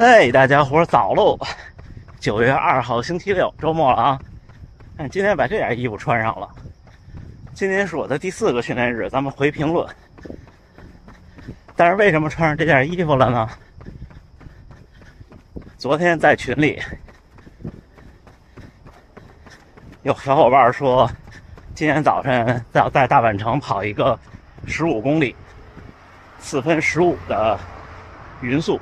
哎，大家伙早喽！9月2号星期六，周末了啊！今天把这件衣服穿上了。今天是我的第4个训练日，咱们回评论。但是为什么穿上这件衣服了呢？昨天在群里有小伙伴说，今天早晨要在大阪城跑一个15公里，4分15的匀速。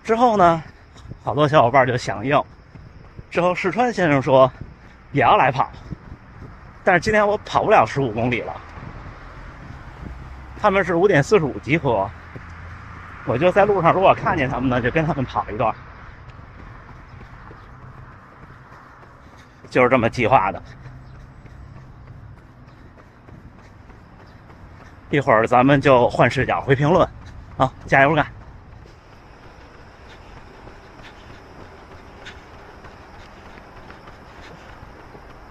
之后呢，好多小伙伴就响应。之后世川先生说也要来跑，但是今天我跑不了15公里了。他们是5点45集合，我就在路上，如果看见他们呢，就跟他们跑一段，就是这么计划的。一会儿咱们就换视角回评论，好，加油干！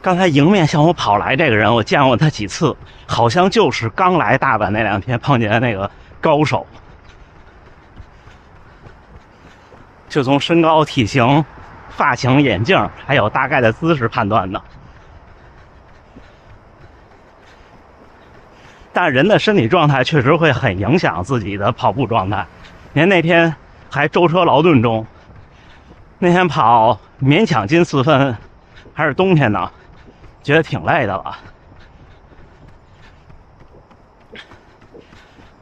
刚才迎面向我跑来这个人，我见过他几次，好像就是刚来大阪那2天碰见的那个高手。就从身高、体型、发型、眼镜，还有大概的姿势判断的。但人的身体状态确实会很影响自己的跑步状态。你看那天还舟车劳顿中，那天跑勉强进4分，还是冬天呢。觉得挺累的了。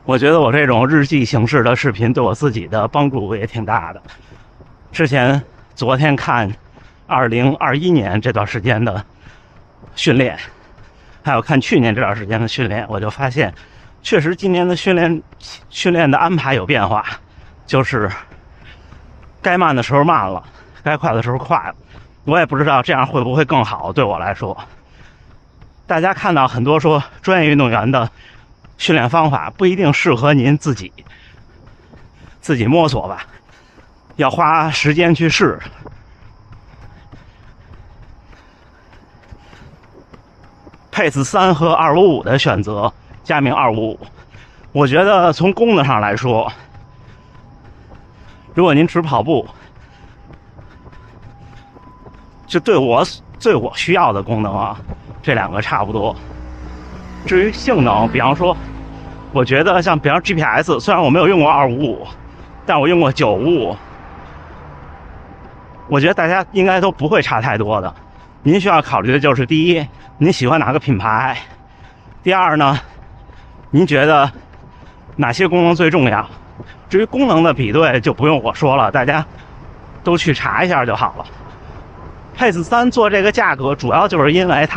我觉得我这种日记形式的视频对我自己的帮助也挺大的。昨天看2021年这段时间的训练，还有看去年这段时间的训练，我就发现确实今年的训练的安排有变化，就是该慢的时候慢了，该快的时候快了。我也不知道这样会不会更好，对我来说。大家看到很多说专业运动员的训练方法不一定适合您自己摸索吧，要花时间去试。pace 3和255的选择，佳明255，我觉得从功能上来说，如果您只跑步，就对我需要的功能啊，这2个差不多。至于性能，比方说，我觉得像比方 GPS， 虽然我没有用过255，但我用过955，我觉得大家应该都不会差太多的。您需要考虑的就是：第一，您喜欢哪个品牌；第二呢，您觉得哪些功能最重要？至于功能的比对就不用我说了，大家都去查一下就好了。pace 3做这个价格，主要就是因为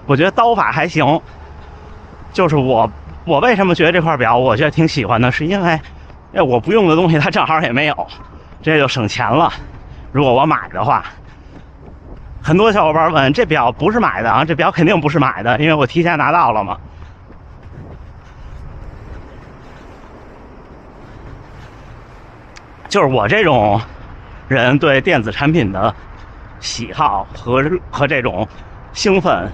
我觉得刀法还行。就是我为什么觉得这块表我觉得挺喜欢的，是因为我不用的东西它正好也没有，这就省钱了。如果我买的话，很多小伙伴问这表不是买的啊，这表肯定不是买的，因为我提前拿到了嘛。就是我这种人对电子产品的喜好和这种兴奋，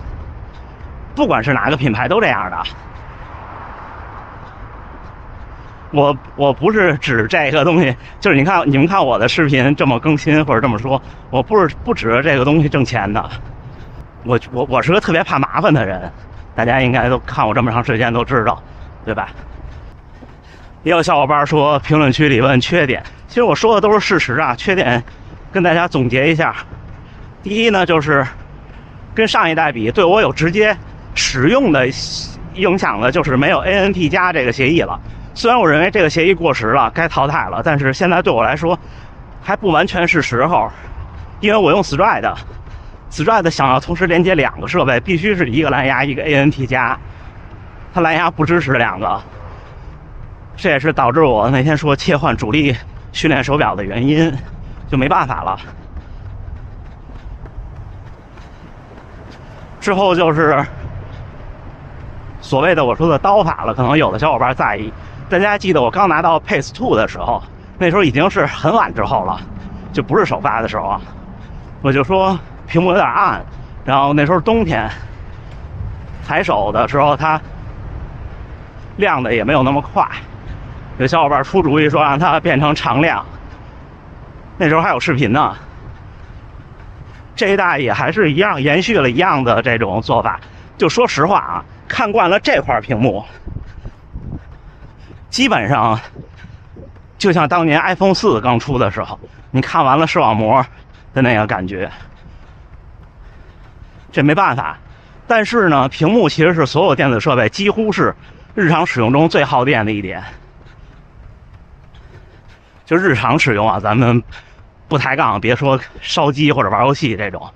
不管是哪个品牌都这样的。我不是指这个东西，就是你们看我的视频这么更新或者这么说，我不指着这个东西挣钱的。我是个特别怕麻烦的人，大家应该都看我这么长时间都知道，对吧？也有小伙伴说评论区里问缺点，其实我说的都是事实啊。缺点跟大家总结一下。第一呢，就是跟上一代比，对我有直接使用的影响的就是没有 ANT 加这个协议了。虽然我认为这个协议过时了，该淘汰了，但是现在对我来说还不完全是时候，因为我用 Stride 想要同时连接2个设备，必须是一个蓝牙一个 ANT 加，它蓝牙不支持2个，这也是导致我那天说切换主力训练手表的原因，就没办法了。之后就是所谓的我说的刀法了，可能有的小伙伴在意。大家记得我刚拿到 pace 2的时候，那时候已经是很晚之后了，就不是首发的时候啊。我就说屏幕有点暗，然后那时候冬天，抬手的时候它亮的也没有那么快，有小伙伴出主意说让它变成常亮，那时候还有视频呢。这一代也还是一样延续了一样的这种做法。就说实话啊，看惯了这块屏幕，基本上就像当年 iPhone 4刚出的时候，你看完了视网膜的那个感觉。这没办法，但是呢，屏幕其实是所有电子设备几乎是日常使用中最耗电的一点。就日常使用啊，咱们不抬杠，别说烧机或者玩游戏这种。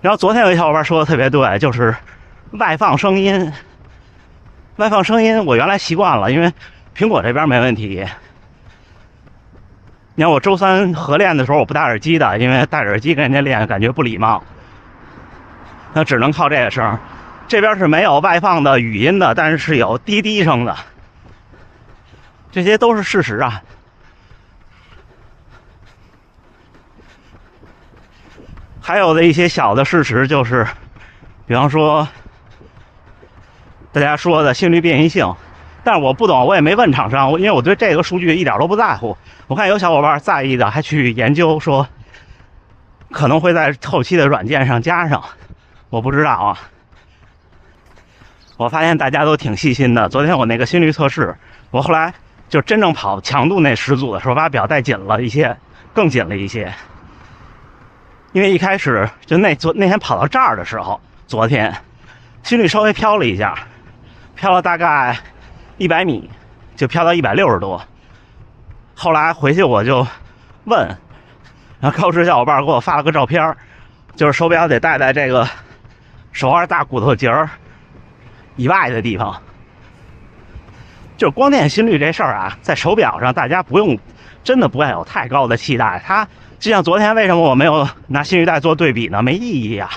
然后昨天有一小伙伴说的特别对，就是外放声音。外放声音我原来习惯了，因为苹果这边没问题。你看我周三合练的时候我不戴耳机的，因为戴耳机跟人家练感觉不礼貌，那只能靠这个声。这边是没有外放的语音的，但是是有滴滴声的，这些都是事实啊。还有的一些小的事实就是，比方说大家说的心率变异性，但是我不懂，我也没问厂商，因为我对这个数据一点都不在乎。我看有小伙伴在意的，还去研究说可能会在后期的软件上加上，我不知道啊。我发现大家都挺细心的。昨天我那个心率测试，我后来就真正跑强度那10组的时候，把表带紧了一些，更紧了一些。因为一开始就那天跑到这儿的时候，昨天心率稍微飘了一下，飘了大概100米，就飘到160多。后来回去我就问，然后高知小伙伴给我发了个照片，就是手表得戴在这个手腕大骨头节以外的地方。就是光电心率这事儿啊，在手表上大家真的不要有太高的期待。它就像昨天为什么我没有拿心率带做对比呢？没意义啊。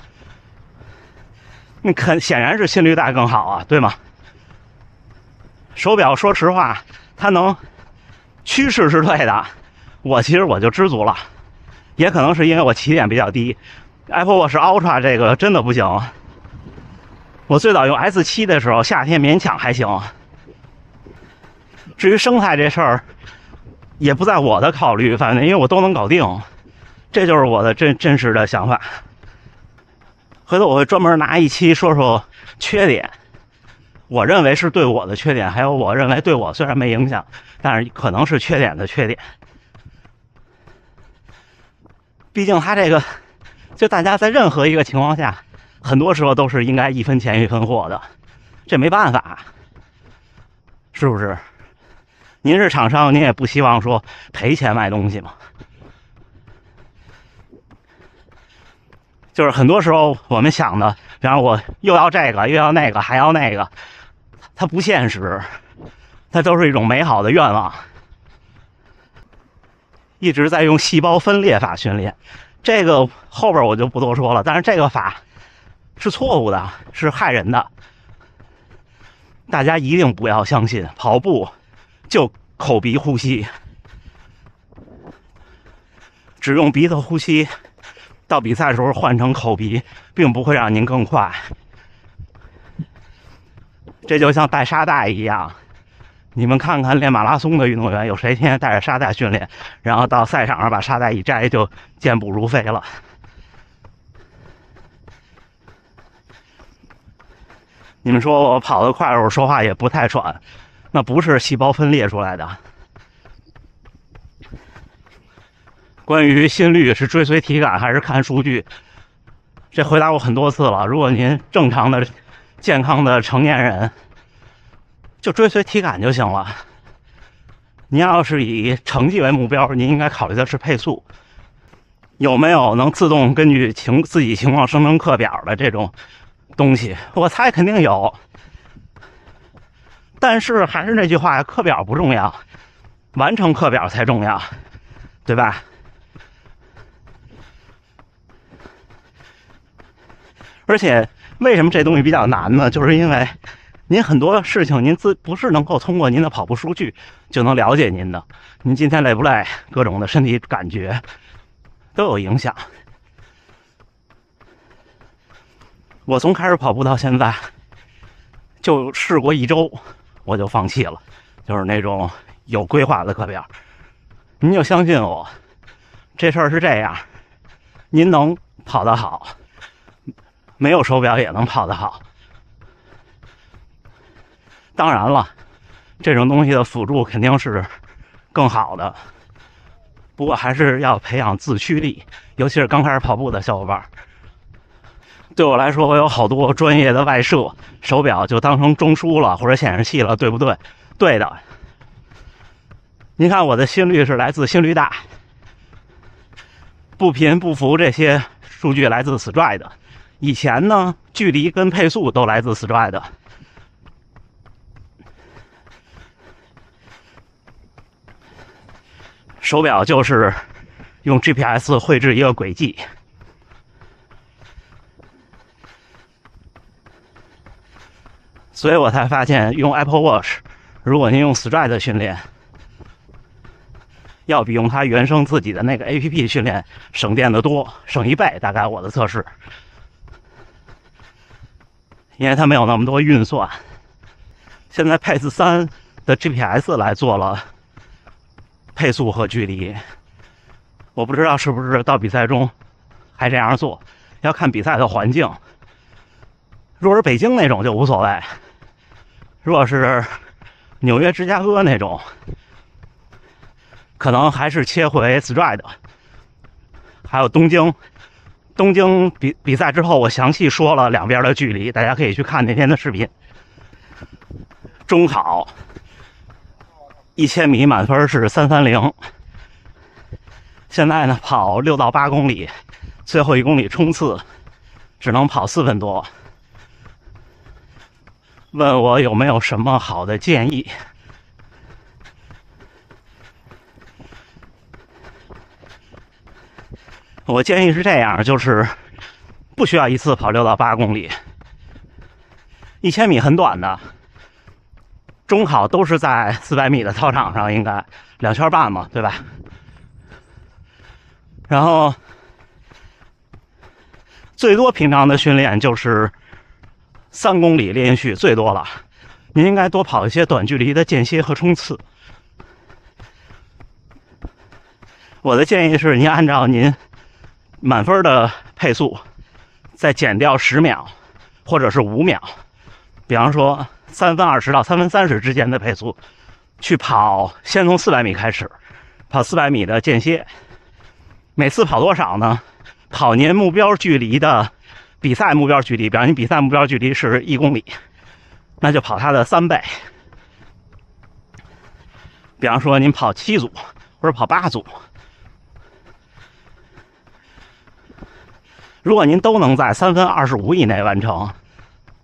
你显然是心率带更好啊，对吗？手表说实话，它能趋势是对的，其实我就知足了。也可能是因为我起点比较低 ，Apple Watch Ultra 这个真的不行。我最早用 S7 的时候，夏天勉强还行。至于生态这事儿，也不在我的考虑范围，因为我都能搞定。这就是我的真实的想法。回头我会专门拿一期说说缺点，我认为是对我的缺点，还有我认为对我虽然没影响，但是可能是缺点的缺点。毕竟它这个，就大家在任何一个情况下，很多时候都是应该一分钱一分货的，这没办法，是不是？您是厂商，您也不希望说赔钱卖东西嘛。就是很多时候我们想的，比方我又要这个又要那个还要那个，它不现实，它都是一种美好的愿望。一直在用细胞分裂法训练，这个后边我就不多说了，但是这个法是错误的，是害人的，大家一定不要相信。跑步就口鼻呼吸，只用鼻子呼吸，到比赛的时候换成口鼻，并不会让您更快。这就像带沙袋一样，你们看看练马拉松的运动员，有谁天天带着沙袋训练，然后到赛场上把沙袋一摘就健步如飞了？你们说我跑得快的时候说话也不太喘，那不是细胞分裂出来的。关于心率是追随体感还是看数据，这回答过很多次了。如果您正常的、健康的成年人，就追随体感就行了。您要是以成绩为目标，您应该考虑的是配速，有没有能自动根据自己情况生成课表的这种东西？我猜肯定有，但是还是那句话，课表不重要，完成课表才重要，对吧？而且为什么这东西比较难呢？就是因为您很多事情您不是能够通过您的跑步数据就能了解您的，您今天累不累，各种的身体感觉都有影响。我从开始跑步到现在，就试过1周，我就放弃了，就是那种有规划的课表。您就相信我，这事儿是这样，您能跑得好，没有手表也能跑得好。当然了，这种东西的辅助肯定是更好的，不过还是要培养自驱力，尤其是刚开始跑步的小伙伴。对我来说，我有好多专业的外设，手表就当成中枢了或者显示器了，对不对？对的。您看我的心率是来自心率带，步频、步幅这些数据来自 Stride。以前呢，距离跟配速都来自 Stride。手表就是用 GPS 绘制一个轨迹，所以我才发现用 Apple Watch， 如果您用 Stride 训练，要比用它原生自己的那个 APP 训练省电的多，省1倍，大概我的测试，因为它没有那么多运算。现在 Pace 3的 GPS 来做了配速和距离，我不知道是不是到比赛中还这样做，要看比赛的环境。如果是北京那种就无所谓，如果是纽约、芝加哥那种，可能还是切回 Stride。还有东京比赛之后，我详细说了两边的距离，大家可以去看那天的视频。中考1000米满分是330，现在呢跑6到8公里，最后1公里冲刺只能跑4分多。问我有没有什么好的建议？我建议是这样，就是不需要一次跑6到8公里，1000米很短的。中考都是在400米的操场上，应该2圈半嘛，对吧？然后最多平常的训练就是3公里连续最多了，您应该多跑一些短距离的间歇和冲刺。我的建议是，您按照您满分的配速，再减掉10秒或者是5秒，比方说3分20到3分30之间的配速去跑，先从400米开始跑400米的间歇。每次跑多少呢？跑您目标距离的比赛目标距离，比方您比赛目标距离是1公里，那就跑它的3倍。比方说您跑7组或者跑8组，如果您都能在3分25以内完成，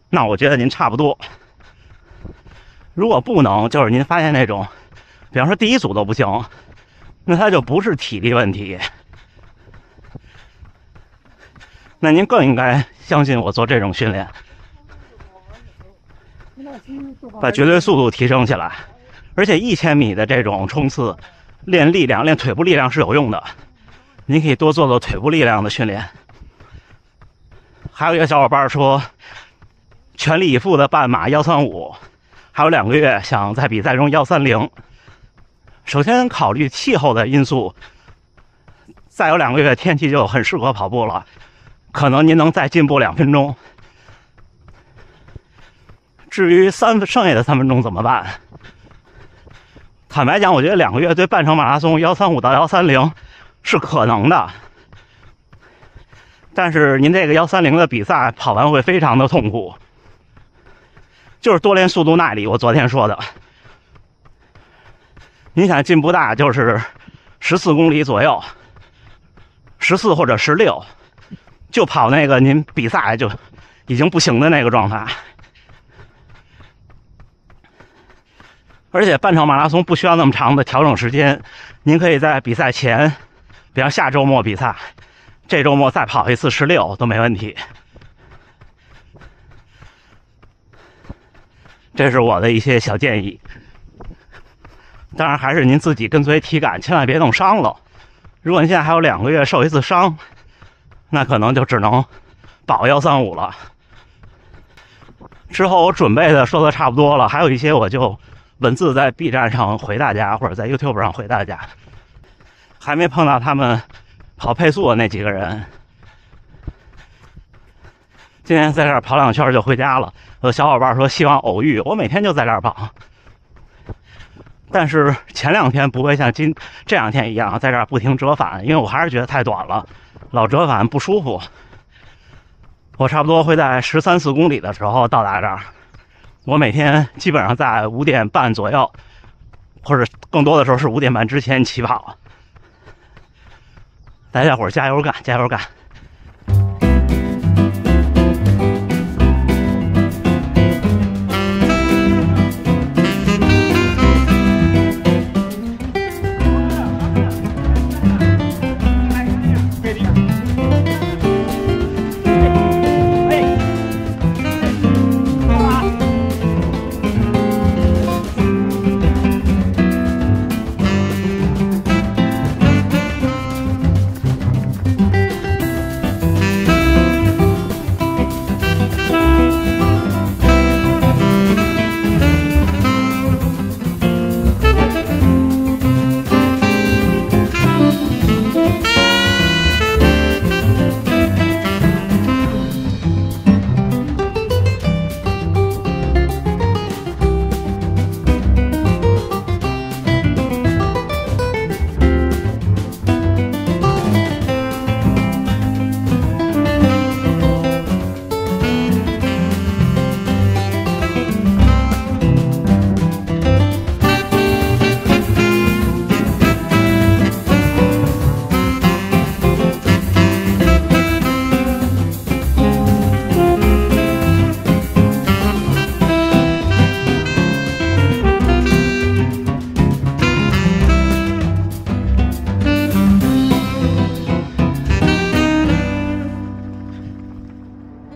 那我觉得您差不多。如果不能，就是您发现那种，比方说第1组都不行，那它就不是体力问题。那您更应该相信我做这种训练，把绝对速度提升起来。而且1000米的这种冲刺，练力量、练腿部力量是有用的，您可以多做做腿部力量的训练。还有一个小伙伴说，全力以赴的半马135，还有2个月想在比赛中130。首先考虑气候的因素，再有2个月天气就很适合跑步了，可能您能再进步2分钟。至于剩下的3分钟怎么办？坦白讲，我觉得2个月对半程马拉松135到130是可能的，但是您这个130的比赛跑完会非常的痛苦，就是多练速度耐力。我昨天说的，您想进步大就是14公里左右，14或者16，就跑那个您比赛就已经不行的那个状态。而且半程马拉松不需要那么长的调整时间，您可以在比赛前，比方下周末比赛，这周末再跑一次16都没问题。这是我的一些小建议，当然还是您自己跟随体感，千万别弄伤了。如果您现在还有2个月受一次伤，那可能就只能保135了。之后我准备的说的差不多了，还有一些我就文字在 B 站上回大家，或者在 YouTube 上回大家。还没碰到他们跑配速的那几个人。今天在这儿跑2圈就回家了。有小伙伴说希望偶遇，我每天就在这儿跑。但是前2天不会像这2天一样在这儿不停折返，因为我还是觉得太短了，老折返不舒服。我差不多会在13、14公里的时候到达这儿。我每天基本上在5点半左右，或者更多的时候是5点半之前起跑。大家伙儿加油干，加油干！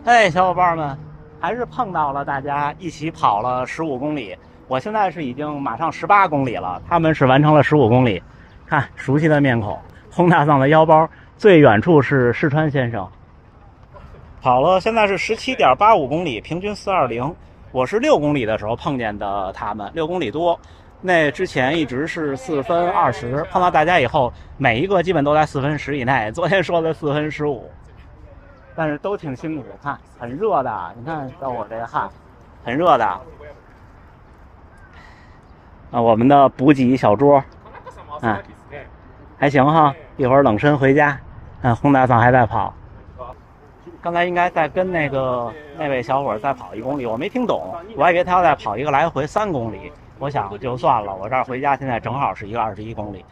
嘿，小伙伴们，还是碰到了大家一起跑了15公里。我现在是已经马上18公里了，他们是完成了15公里。看，熟悉的面孔，轰大丧的腰包，最远处是世川先生。跑了，现在是17.85公里，平均420。我是6公里的时候碰见的他们，6公里多。那之前一直是4分20，碰到大家以后，每一个基本都在4分10以内。昨天说的4分15。但是都挺辛苦，看很热的，你看到我这个汗，很热的。我们的补给小桌，还行哈，一会儿冷身回家。轰大丧还在跑，刚才应该在跟那位小伙再跑1公里，我没听懂，我还以为他要再跑一个来回3公里，我想就算了，我这儿回家现在正好是一个21公里。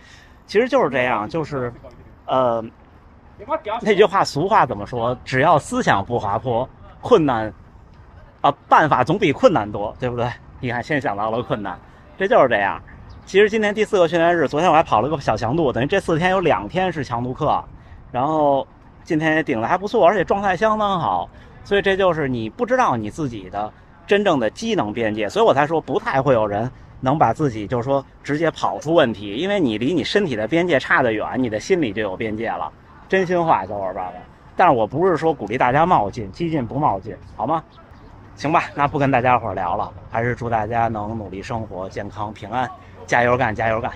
其实就是这样，就是那句话俗话怎么说？只要思想不滑坡，困难办法总比困难多，对不对？你看，先想到了困难，这就是这样。其实今天第4个训练日，昨天我还跑了个小强度，等于这4天有2天是强度课，然后今天也顶得还不错，而且状态相当好。所以这就是你不知道你自己的真正的机能边界，所以我才说不太会有人能把自己就是说直接跑出问题，因为你离你身体的边界差得远，你的心里就有边界了。真心话，小伙伴们，但是我不是说鼓励大家冒进，激进不冒进，好吗？行吧，那不跟大家伙聊了，还是祝大家能努力生活，健康平安，加油干，加油干！